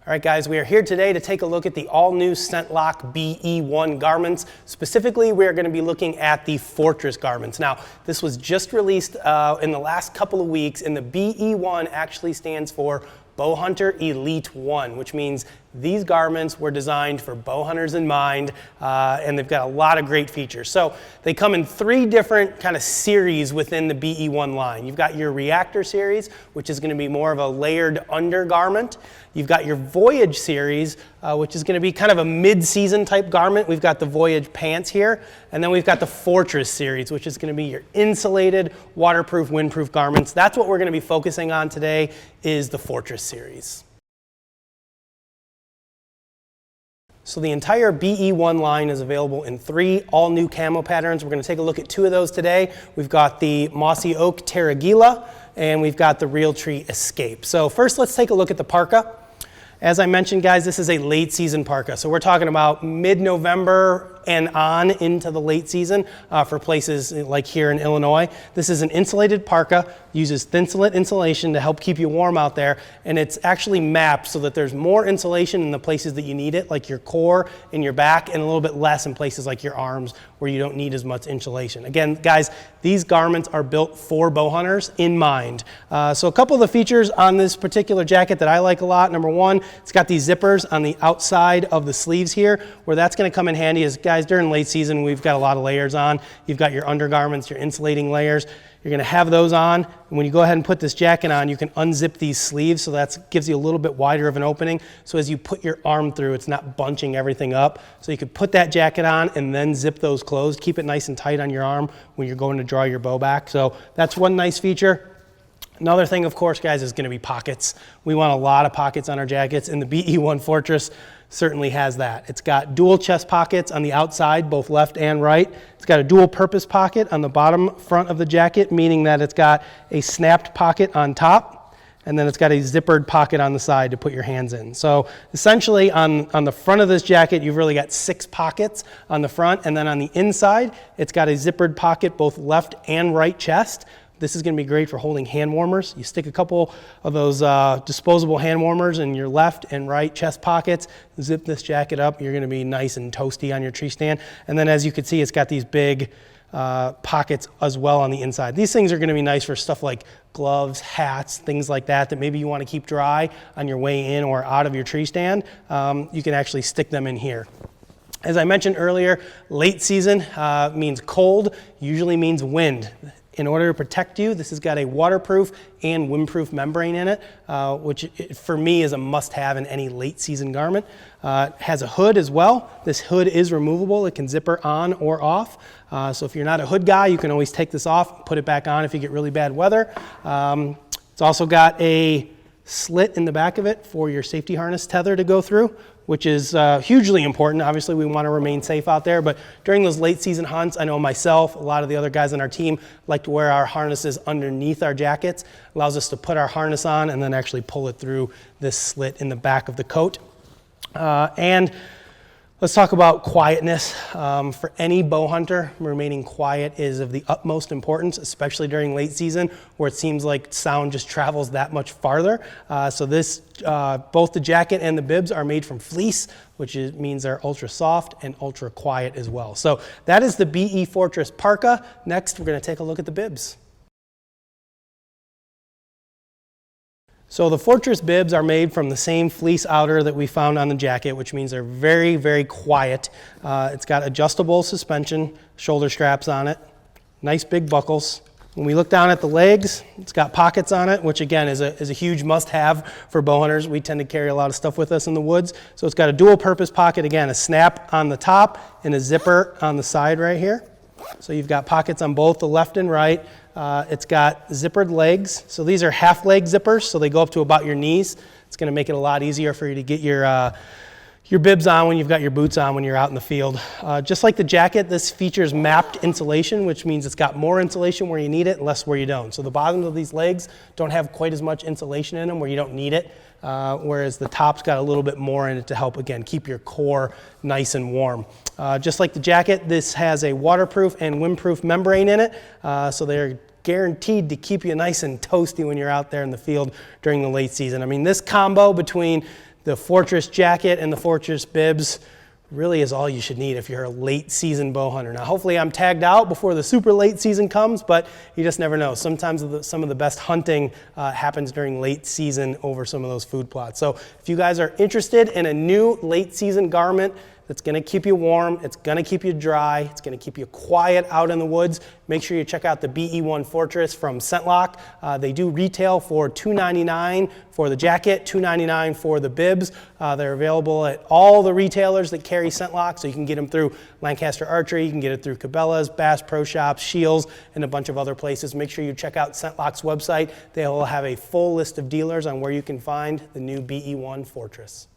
All right, guys, we are here today to take a look at the all-new ScentLok BE1 garments. Specifically, we are going to be looking at the Fortress garments. Now, this was just released in the last couple of weeks, and the BE1 actually stands for Bowhunter Elite 1, which means these garments were designed for bow hunters in mind, and they've got a lot of great features. So they come in 3 different kind of series within the BE1 line. You've got your Reactor series, which is going to be more of a layered undergarment. You've got your Voyage series, which is going to be kind of a mid-season type garment. We've got the Voyage pants here, and then we've got the Fortress series, which is going to be your insulated, waterproof, windproof garments. That's what we're going to be focusing on today, is the Fortress series. So the entire BE1 line is available in 3 all-new camo patterns. We're going to take a look at 2 of those today. We've got the Mossy Oak Terragila, and we've got the Realtree Escape. So first, let's take a look at the parka. As I mentioned, guys, this is a late season parka. So we're talking about mid-November and on into the late season for places like here in Illinois. This is an insulated parka, uses thin-slit insulation to help keep you warm out there, and it's actually mapped so that there's more insulation in the places that you need it, like your core and your back, and a little bit less in places like your arms where you don't need as much insulation. Again, guys, these garments are built for bow hunters in mind. So a couple of the features on this particular jacket that I like a lot. Number 1, it's got these zippers on the outside of the sleeves here, where that's going to come in handy is, guys, during late season, we've got a lot of layers on. You've got your undergarments, your insulating layers. You're going to have those on, and when you go ahead and put this jacket on, you can unzip these sleeves, so that gives you a little bit wider of an opening. So as you put your arm through, it's not bunching everything up. So you could put that jacket on and then zip those closed. Keep it nice and tight on your arm when you're going to draw your bow back. So that's one nice feature. Another thing, of course, guys, is going to be pockets. We want a lot of pockets on our jackets, and the BE1 Fortress certainly has that. It's got dual chest pockets on the outside, both left and right. It's got a dual purpose pocket on the bottom front of the jacket, meaning that it's got a snapped pocket on top, and then it's got a zippered pocket on the side to put your hands in. So essentially on the front of this jacket, you've really got 6 pockets on the front, and then on the inside, it's got a zippered pocket, both left and right chest. This is going to be great for holding hand warmers. You stick a couple of those disposable hand warmers in your left and right chest pockets, zip this jacket up, you're going to be nice and toasty on your tree stand. And then as you can see, it's got these big pockets as well on the inside. These things are going to be nice for stuff like gloves, hats, things like that maybe you want to keep dry on your way in or out of your tree stand. You can actually stick them in here. As I mentioned earlier, late season means cold, usually means wind. In order to protect you, this has got a waterproof and windproof membrane in it, which for me is a must-have in any late season garment. It has a hood as well. This hood is removable. It can zipper on or off. So if you're not a hood guy, you can always take this off, put it back on if you get really bad weather. It's also got a slit in the back of it for your safety harness tether to go through, which is hugely important. Obviously, we want to remain safe out there, but during those late season hunts, I know myself, a lot of the other guys on our team like to wear our harnesses underneath our jackets. Allows us to put our harness on and then actually pull it through this slit in the back of the coat. And let's talk about quietness. For any bow hunter, remaining quiet is of the utmost importance, especially during late season where it seems like sound just travels that much farther. So this, both the jacket and the bibs are made from fleece, which means they're ultra soft and ultra quiet as well. So that is the BE Fortress Parka. Next, we're going to take a look at the bibs. So the Fortress bibs are made from the same fleece outer that we found on the jacket, which means they're very, very quiet. It's got adjustable suspension, shoulder straps on it, nice big buckles. When we look down at the legs, it's got pockets on it, which again is a huge must-have for bow hunters. We tend to carry a lot of stuff with us in the woods. So it's got a dual purpose pocket, again, a snap on the top and a zipper on the side right here. So you've got pockets on both the left and right. It's got zippered legs. So these are half leg zippers, so they go up to about your knees. It's going to make it a lot easier for you to get your bibs on when you've got your boots on when you're out in the field. Just like the jacket, this features mapped insulation, which means it's got more insulation where you need it, less where you don't. So the bottoms of these legs don't have quite as much insulation in them where you don't need it, whereas the top's got a little bit more in it to help, again, keep your core nice and warm. Just like the jacket, this has a waterproof and windproof membrane in it, so they're guaranteed to keep you nice and toasty when you're out there in the field during the late season. I mean, this combo between The Fortress jacket and the Fortress bibs really is all you should need if you're a late season bow hunter. Now hopefully I'm tagged out before the super late season comes, but you just never know. Sometimes some of the best hunting happens during late season over some of those food plots. So if you guys are interested in a new late season garment that's gonna keep you warm, it's gonna keep you dry, it's gonna keep you quiet out in the woods, make sure you check out the BE1 Fortress from ScentLok. They do retail for $2.99 for the jacket, $2.99 for the bibs. They're available at all the retailers that carry ScentLok, so you can get them through Lancaster Archery, you can get it through Cabela's, Bass Pro Shops, Shields, and a bunch of other places. Make sure you check out ScentLok's website. They will have a full list of dealers on where you can find the new BE1 Fortress.